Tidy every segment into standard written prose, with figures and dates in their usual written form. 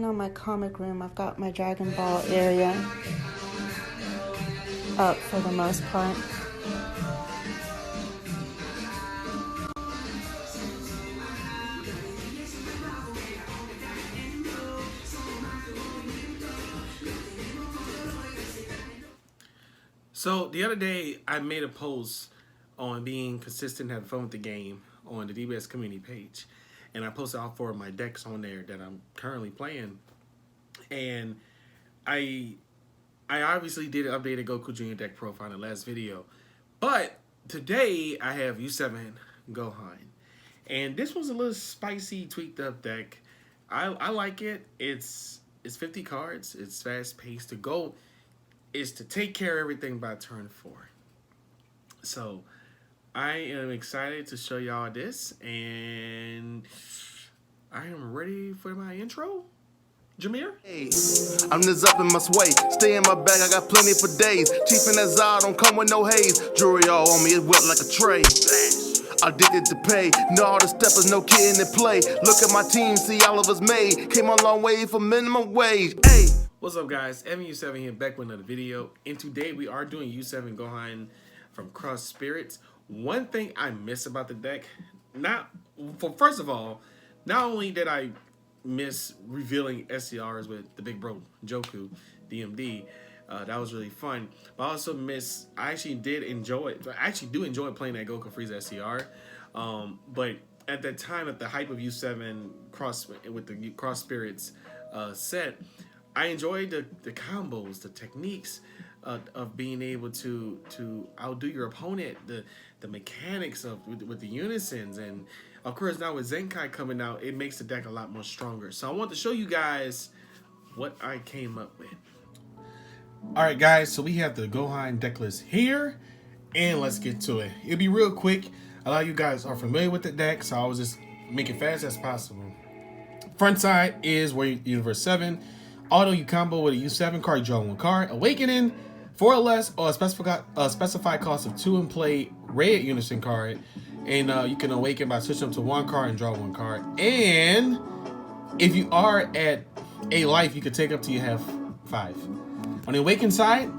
on my comic room. I've got my Dragon Ball area up for the most part. So the other day, I made a post on being consistent, having fun with the game on the DBS community page, and I posted all 4 of my decks on there that I'm currently playing. And I obviously did an updated Goku Junior deck profile in the last video, but today I have U7 Gohan, and this was a little spicy, tweaked up deck. I like it. It's 50 cards. It's fast paced. The goal is to take care of everything by turn 4. So I am excited to show y'all this, and I am ready for my intro. Jamere? Hey, I'm just up in my sway. Stay in my bag, I got plenty for days. Chief and that Zod don't come with no haze. Jewelry all on me, it wet like a tray. Addicted to pay, know all the steppers, no kidding to play. Look at my team, see all of us made. Came a long way for minimum wage. Hey. What's up, guys? U7 here, back with another video. And today we are doing U7 Gohan from Cross Spirits. One thing I miss about the deck, first of all, not only did I miss revealing SCRs with the big bro Joku DMD, that was really fun. But I also miss, I actually do enjoy playing that Goku Frieza SCR. But at that time, at the hype of U7 with the Cross Spirits set, I enjoyed the combos, the techniques of being able to outdo your opponent, the mechanics of with the unisons, and of course now with Zenkai coming out, it makes the deck a lot more stronger. So I want to show you guys what I came up with. All right, guys, so we have the Gohan deck list here, and let's get to it. It'll be real quick. A lot of you guys are familiar with the deck, so I was just make it fast as possible. Front side is where Universe 7. Auto, you combo with a U7 card, you draw 1 card. Awakening, 4 or less, or a specified cost of 2 and play red unison card. And you can awaken by switching up to 1 card and draw 1 card. And if you are at a life, you can take up to you have 5. On the awakened side,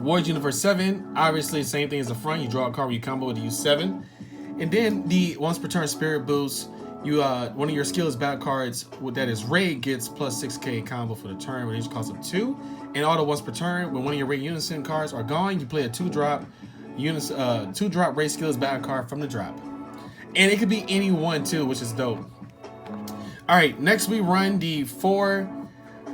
Warriors Universe 7, obviously the same thing as the front. You draw a card where you combo with a U7. And then the once per turn spirit boost. You one of your skills battle cards that is raid gets plus 6k combo for the turn with each cost of 2. And auto once per turn, when one of your raid unison cards are gone, you play a 2-drop raid skills battle card from the drop. And it could be any one too, which is dope. Alright, next we run the 4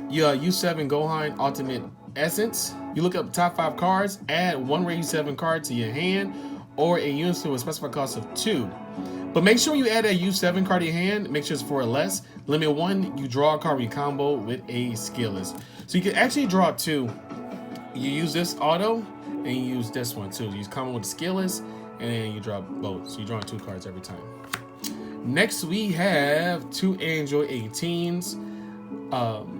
U7 Gohan Ultimate Essence. You look up top 5 cards, add 1 raid U7 card to your hand, or a unison with specified cost of 2. But make sure when you add a U7 card to your hand, make sure it's 4 or less. Limit 1, you draw a card where you combo with a skillless. So you can actually draw 2. You use this auto, and you use this one too. You use combo with the skillless, and then you draw both. So you're drawing 2 cards every time. Next, we have 2 Android 18s,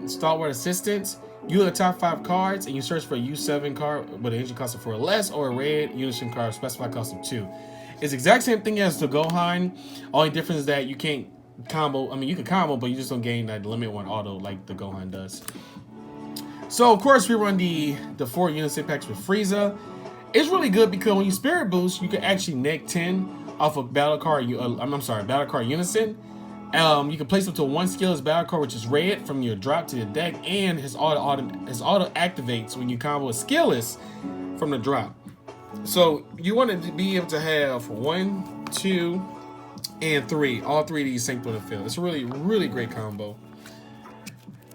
Stalwart Assistants. You look at the top 5 cards, and you search for a U7 card with an energy cost of 4 or less, or a red unison card specified cost of 2. It's the exact same thing as the Gohan. Only difference is that you can't combo. I mean, you can combo, but you just don't gain that limit 1 auto like the Gohan does. So, of course, we run the 4 unison packs with Frieza. It's really good because when you Spirit Boost, you can actually neg 10 off of battle card. Battle card unison. You can place up to 1 skillless battle card, which is red, from your drop to your deck, and his auto activates when you combo a skillless from the drop. So you want to be able to have 1, 2, and 3. All 3 of these synced on the field. It's a really, really great combo.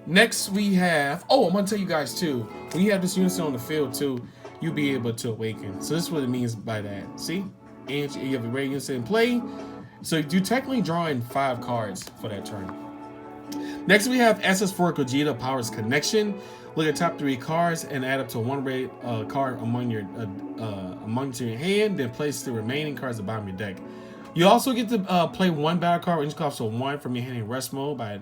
Next we have, I'm going to tell you guys too, when you have this unison on the field too, you'll be able to awaken. So this is what it means by that. See? And you have a red unison in play. So you're technically drawing 5 cards for that turn. Next we have SS4 Gogeta Powers Connection. Look at top 3 cards and add up to 1 red card among your hand, then place the remaining cards at the bottom of your deck. You also get to play 1 battle card, which costs 1 from your hand in rest mode by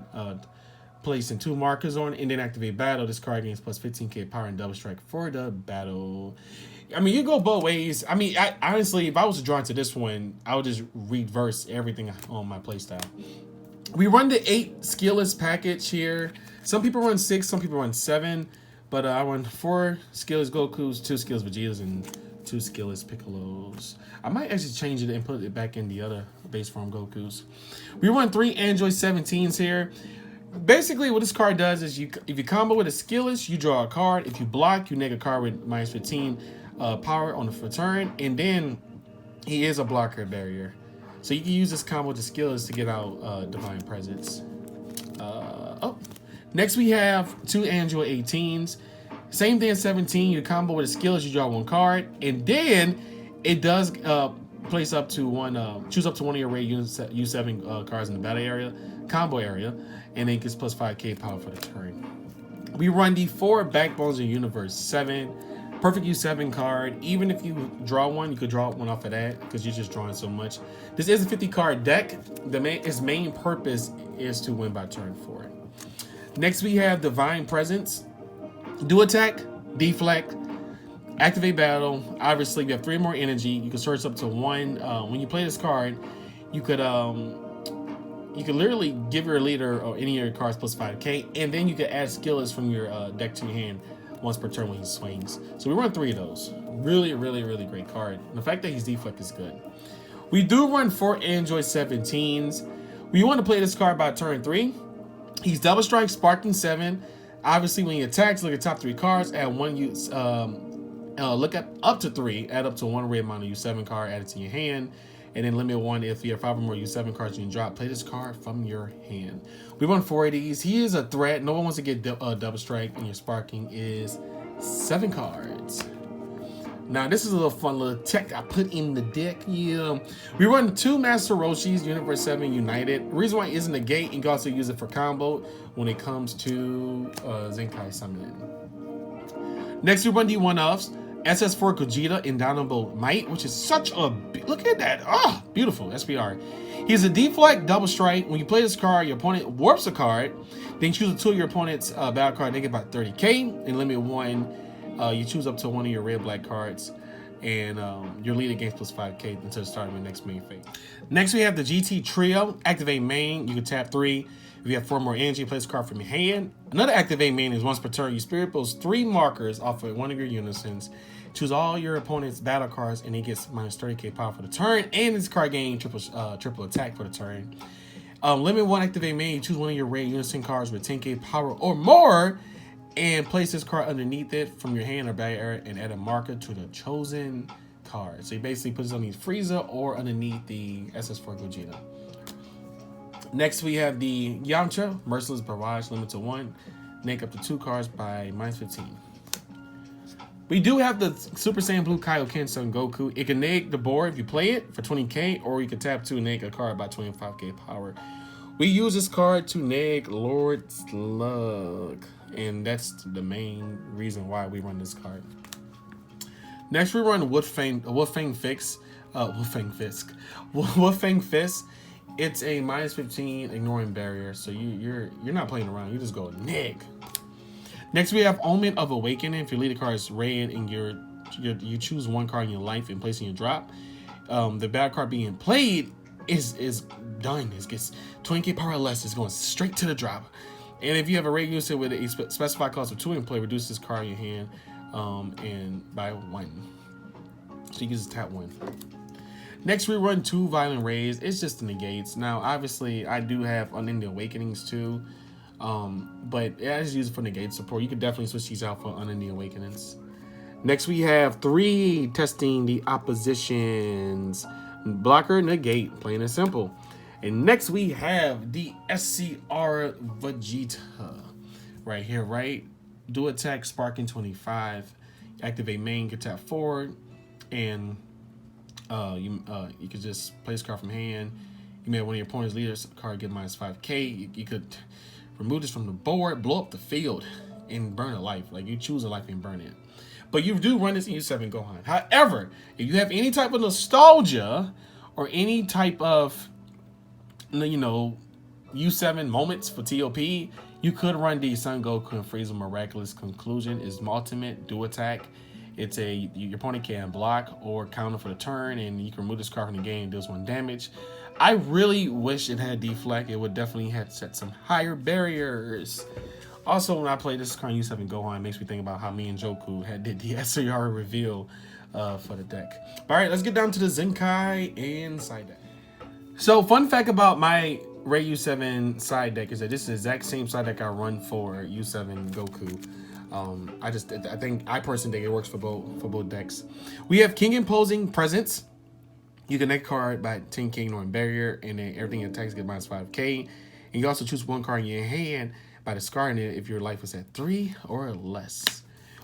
placing 2 markers on it, and then activate battle. This card gains plus 15k power and double strike for the battle. I mean, you go both ways. I mean, honestly, if I was drawn to this one, I would just reverse everything on my playstyle. We run the 8 skillless package here. Some people run 6, some people run 7. But I run 4 skillless Gokus, 2 skillless Vegetas, and 2 skillless Piccolos. I might actually change it and put it back in the other base form Gokus. We run 3 Android 17s here. Basically, what this card does is if you combo with a skillless, you draw a card. If you block, you neg a card with minus 15 power on the turn. And then he is a blocker barrier. So you can use this combo with the skillless to get out Divine Presence. Next we have 2 Android 18s. Same thing as 17. You combo with a skillless, you draw 1 card. And then it does place up to one, choose up to one of your raid U7 cards in the battle area, combo area, and it gets plus 5k power for the turn. We run the 4 Backbones of Universe 7. Perfect U7 card. Even if you draw one, you could draw one off of that because you're just drawing so much. This is a 50 card deck. Its main purpose is to win by turn 4. Next we have Divine Presence. Do attack, deflect, activate battle. Obviously, we have 3 more energy. You can search up to 1. When you play this card, you could literally give your leader or any of your cards plus 5k, and then you can add skillless from your deck to your hand once per turn when he swings. So we run 3 of those. Really, really, really great card. And the fact that he's deflect is good. We do run 4 Android 17s. We want to play this card by turn 3. He's double strike, sparking 7. Obviously, when he attacks, look at top 3 cards, add 1 use. Look at up to 3, add up to 1 red mono U7 card, add it to your hand, and then limit 1 if you have 5 or more U7 cards you can drop. Play this card from your hand. We run 4 of these. He is a threat. No one wants to get double strike, and your sparking is 7 cards. Now, this is a little fun little tech I put in the deck. Yeah. We run 2 Master Roshis, Universe 7 United. The reason why it isn't a gate, you can also use it for combo when it comes to Zenkai Summon. Next, we run the 1-offs. SS4 Gogeta, Indomitable Might, which is such a... Look at that. Oh, beautiful. SPR. He's a deflect double strike. When you play this card, your opponent warps a card. Then choose a 2 of your opponent's battle card. They get about 30k. And limit 1. You choose up to 1 of your red-black cards, and your leader gains plus 5k until the start of your next main phase. Next, we have the GT Trio. Activate main. You can tap 3. If you have 4 more energy, play this card from your hand. Another activate main is once per turn. You spirit pulls 3 markers off of 1 of your unisons. Choose all your opponent's battle cards, and it gets minus 30k power for the turn. And this card gains triple attack for the turn. Limit 1 activate main. You choose 1 of your raid unison cards with 10k power or more, and place this card underneath it from your hand or battle area and add a marker to the chosen card. So you basically put this underneath Frieza or underneath the SS4 Gogeta. Next, we have the Yamcha, Merciless Barrage, limit to 1. Neg up to 2 cards by minus 15. We do have the Super Saiyan Blue Kaioken Son Goku. It can neg the board if you play it for 20k, or you can tap 2 and neg a card by 25k power. We use this card to neg Lord Slug, and that's the main reason why we run this card. Next, we run Wolfang Fist. It's a minus 15 ignoring barrier, so you're not playing around. You just go neg. Next, we have Omen of Awakening. If your leader card is red and you choose 1 card in your life and place in your drop, the battle card being played is done. It gets 20k power or less. It's going straight to the drop. And if you have a raid user with a specified cost of 2 in play, reduce this card in your hand and by 1. So you can just tap 1. Next, we run 2 Violent Rays. It's just the negates. Now, obviously, I do have Unending Awakenings too, but I just use it for negate support. You can definitely switch these out for Unending Awakenings. Next, we have 3 testing the oppositions. Blocker, negate, plain and simple. And next, we have the SCR Vegeta right here, right? Do attack, sparking 25. Activate main, get tap forward, and you could just play this card from hand. You may have 1 of your opponent's leaders card get minus 5k. You could remove this from the board, blow up the field, and burn a life. Like, you choose a life and burn it. But you do run this in U7 Gohan. However, if you have any type of nostalgia or any type of, you know, U7 moments for TOP, you could run the Son Goku and Frieza Miraculous Conclusion. Is ultimate, do attack. It's your opponent can block or counter for the turn, and you can remove this card from the game, deals 1 damage. I really wish it had deflect. It would definitely have set some higher barriers. Also, when I play this current U7 Gohan, it makes me think about how me and Joku did the SAR reveal for the deck. All right, let's get down to the Zenkai and side deck. So, fun fact about my Ray U7 side deck is that this is the exact same side deck I run for U7 Goku. I personally think it works for both decks. We have King Imposing Presence. You can next card by 10k Northern Barrier, and then everything attacks get minus 5k. And you also choose one card in your hand by discarding it if your life is at 3 or less.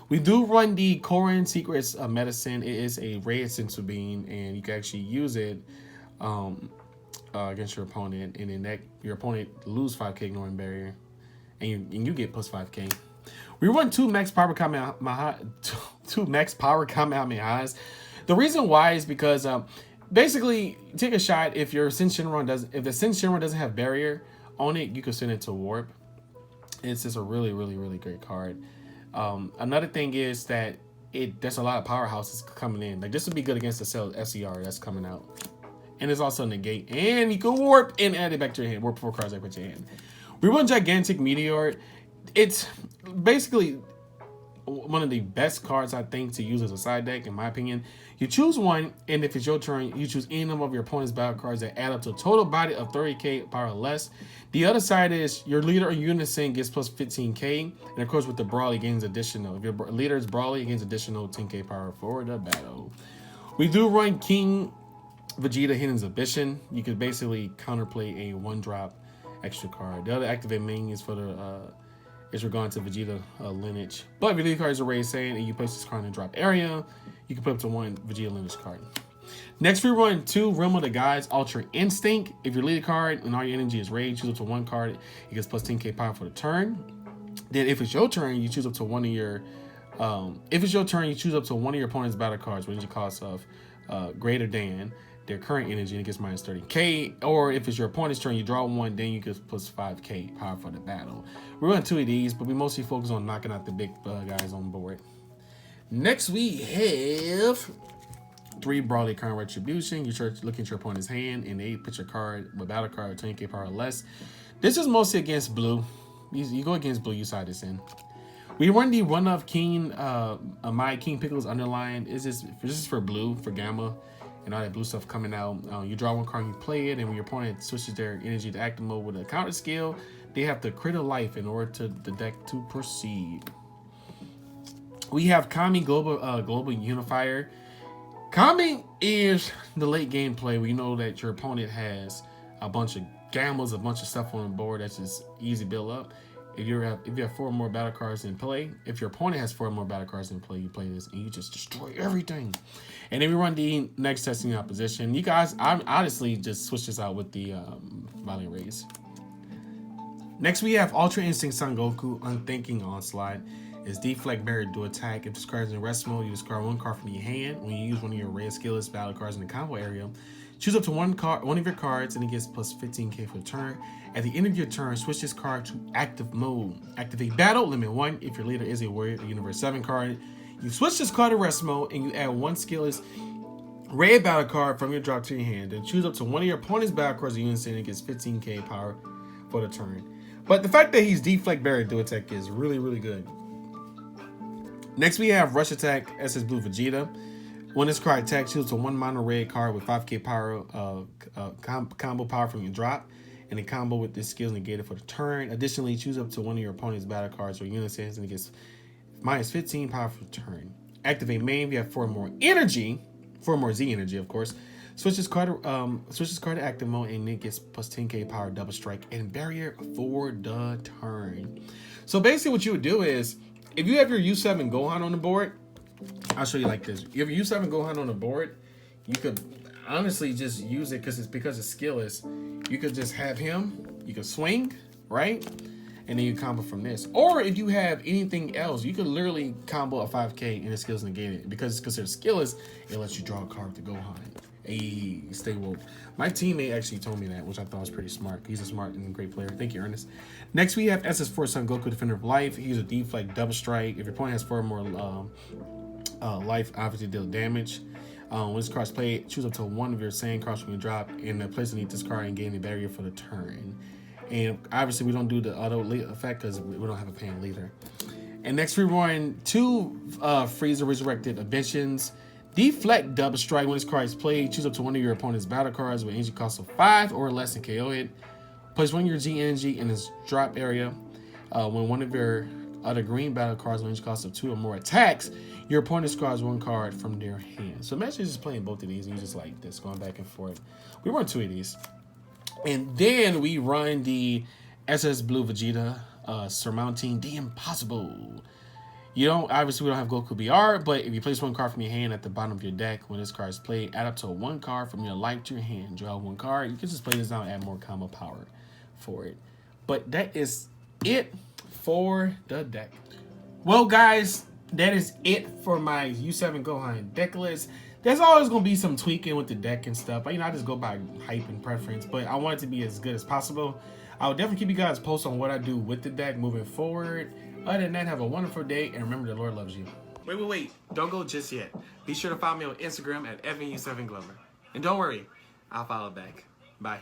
We do run the Korin Secrets Medicine. It is a red essential beam, and you can actually use it against your opponent, and then your opponent lose 5k Northern Barrier, and you get plus 5k. We run two max power Kamehamehas. The reason why is because basically take a shot if your Ascension Run doesn't have barrier on it, you can send it to warp. It's just a really great card. Another thing is that there's a lot of powerhouses coming in. Like this would be good against the SCR that's coming out. And it's also negate. And you can warp and add it back to your hand. Warp 4 cards I put your hand. We run Gigantic Meteor. It's basically one of the best cards I think to use as a side deck, in my opinion. You choose one, and if it's your turn, you choose any number of your opponent's battle cards that add up to a total body of 30k power or less. The other side is your leader in unison gets plus 15k, and of course with the Brawly gains additional. If your leader is Brawly, it gains additional 10k power for the battle. We do run King Vegeta Hidden Exhibition. You could basically counterplay a 1-drop extra card. The other activate main is for the is regarding to Vegeta lineage. But if your lead card is a raise saying and you place this card in the drop area, you can put up to 1 Vegeta lineage card. Next, we run 2 Realm of the Gods Ultra Instinct. If your lead card and all your energy is raised, choose up to 1 card. It gets plus 10k power for the turn. Then if it's your turn, you choose up to one of your opponent's battle cards with energy cost of greater than their current energy, and it gets minus 30k. Or if it's your opponent's turn, you draw 1, then you get plus 5k power for the battle. We run 2 of these, but we mostly focus on knocking out the big guys on board. Next, we have 3 Brawly Current Retribution. You start looking at your opponent's hand, and they put your card with battle card 10k power or less. This is mostly against blue. You go against blue, you side this in. We run the Run of King, my King Pickles Underline. This is for blue, for Gamma, and all that blue stuff coming out. You draw 1 card, you play it, and when your opponent switches their energy to active mode with a counter skill, they have to crit a life in order to the deck to proceed. We have Kami Global Unifier. Kami is the late game play where you know that your opponent has a bunch of Gammas, a bunch of stuff on the board that's just easy build up. If you have 4 or more battle cards in play, if your opponent has 4 or more battle cards in play, you play this and you just destroy everything. And then we run the next testing opposition. You guys, I honestly just switch this out with the Violent Rays. Next, we have Ultra Instinct Son Goku Unthinking Onslaught. It's deflect barrier to attack. If this card is in rest mode, you discard 1 card from your hand. When you use one of your red skillless battle cards in the combo area, choose up to one of your cards, and it gets plus 15k for the turn. At the end of your turn, switch this card to active mode. Activate battle, limit 1. If your leader is a warrior, a universe 7 card, you switch this card to rest mode, and you add 1 skillless red battle card from your drop to your hand. Then choose up to one of your opponent's battle cards in unison, and it gets 15k power for the turn. But the fact that he's deflect barrier to attack is really good. Next, we have Rush Attack SS Blue Vegeta. When this card attacks, choose to 1 mono red card with 5k power combo power from your drop, and the combo with this skill is negated for the turn. Additionally, choose up to one of your opponent's battle cards or unisons, and it gets minus 15 power for the turn. Activate main. If you have 4 more energy, 4 more Z energy, of course. Switch this card to active mode, and it gets plus 10k power double strike and barrier for the turn. So basically, what you would do is, if you have your U7 Gohan on the board, I'll show you like this. You have your U7 Gohan on the board, you could honestly just use it because it's skillless. You could just have him, you could swing, right? And then you combo from this. Or if you have anything else, you could literally combo a 5k and the skills negated. Because it's considered skillless, it lets you draw a card to Gohan. Hey, stay woke. My teammate actually told me that, which I thought was pretty smart. He's a smart and great player. Thank you, Ernest. Next, we have SS4 Son Goku, Defender of Life. He's a deflect double strike. If your opponent has 4 more life, obviously deal damage. When this card's played, choose up to one of your same cards from your drop and place underneath this card and gain a barrier for the turn. And obviously we don't do the auto effect because we don't have a pan leader. And next we run 2 Freezer Resurrected Inventions. Deflect Double Strike. When this card is played, choose up to one of your opponent's battle cards with energy cost of 5 or less and KO it. Place one of your G energy in its drop area. When one of your other green battle cards with energy cost of 2 or more attacks, your opponent discards 1 card from their hand. So imagine just playing both of these and you just like this, going back and forth. We run 2 of these. And then we run the SS Blue Vegeta surmounting the impossible. You don't, obviously we don't have Goku BR, but if you place 1 card from your hand at the bottom of your deck, when this card is played, add up to 1 card from your life to your hand. Draw 1 card. You can just play this down and add more combo power for it. But that is it for the deck. Well, guys, that is it for my U7 Gohan deck list. There's always going to be some tweaking with the deck and stuff. But, I just go by hype and preference. But I want it to be as good as possible. I will definitely keep you guys posted on what I do with the deck moving forward. Other than that, have a wonderful day. And remember, the Lord loves you. Wait. Don't go just yet. Be sure to follow me on Instagram at EvanU7Glover. And don't worry, I'll follow back. Bye.